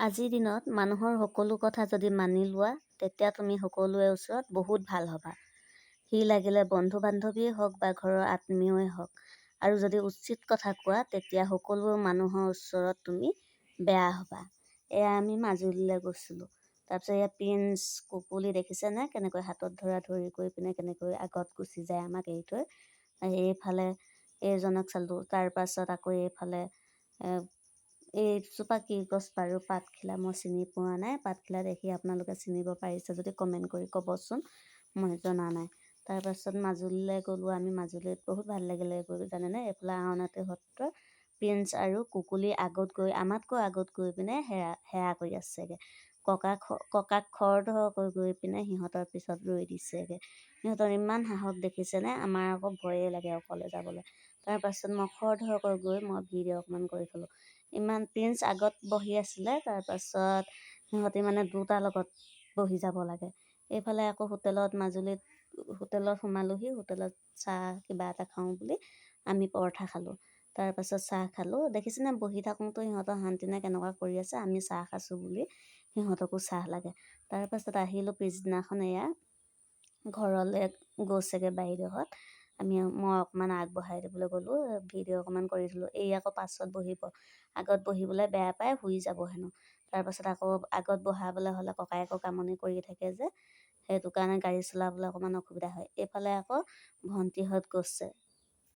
আজিৰ দিনত মানুহৰ সকলো কথা যদি মানি লোৱা তেতিয়া তুমি সকলোৰে ওচৰত বহুত ভাল হ'বা। সি লাগিলে বন্ধু বান্ধৱীয়ে হওক বা ঘৰৰ আত্মীয়ই হওক। আৰু যদি উচিত কথা কোৱা তেতিয়া সকলো মানুহৰ ওচৰত তুমি বেয়া হ'বা। এয়া আমি মাজুলীলৈ গৈছিলোঁ। তাৰপিছত এয়া প্ৰিন্স কুকুলি দেখিছেনে কেনেকৈ হাতত ধৰি কৰি পিনে কেনেকৈ আগত গুচি যায় আমাক এৰি থৈ। এইফালে এইজনক চালোঁ। তাৰপাছত আকৌ এইফালে এইজোপা কি গছ বাৰু পাতখিলা মই চিনি পোৱা নাই। পাতখিলা দেখি আপোনালোকে চিনিব পাৰিছে যদি কমেণ্ট কৰি ক'বচোন, মই জনা নাই। তাৰপাছত মাজুলীলৈ গ'লোঁ আমি। মাজুলীত বহুত ভাল লাগিলে গৈ জানেনে। এইফালে আউনীআটী সত্ৰ প্ৰিন্স আৰু কুকুলি আগত গৈ আমাতকৈ আগত গৈ পিনে সেৱা কৰি আছেগৈ। ককাক খৰধৰ কৰি গৈ পিনে সিহঁতৰ পিছত ৰৈ দিছেগৈ। সিহঁতৰ ইমান সাহস দেখিছেনে। আমাৰ আকৌ ভয়ে লাগে অকলে যাবলৈ। তাৰপাছত মই খৰধৰকৈ গৈ মই ভিডিঅ' অকণমান কৰি থলোঁ। ইমান প্ৰিন্স আগত বহি আছিলে। তাৰপাছত সিহঁতি মানে দুটাৰ লগত বহি যাব লাগে। এইফালে আকৌ মাজুলীত হোটেলত সোমালোহি। হোটেলত চাহ কিবা এটা খাওঁ বুলি আমি পৰঠা খালোঁ। তাৰপাছত চাহ খালোঁ। দেখিছেনে বহি থাকোঁতে সিহঁতৰ শান্তিনে কেনেকুৱা কৰি আছে। আমি চাহ খাইছোঁ বুলি সিহঁতকো চাহ লাগে। তাৰপাছত আহিলোঁ পিছদিনাখন এয়া ঘৰলৈ গৈছেগৈ বাইদেউহঁত। মই অকণমান আগবঢ়াই দিবলৈ গ'লোঁ। ভিডিঅ' অকণমান কৰি দিলোঁ। এই আকৌ পাছত বহিব। আগত বহিবলৈ বেয়া পায়, শুই যাব হেনো। তাৰপাছত আকৌ আগত বহাবলৈ হ'লে ককায়েকক আমনি কৰি থাকে যে, সেইটো কাৰণে গাড়ী চলাবলৈ অকণমান অসুবিধা হয়। এইফালে আকৌ ভণ্টিহঁত গৈছে।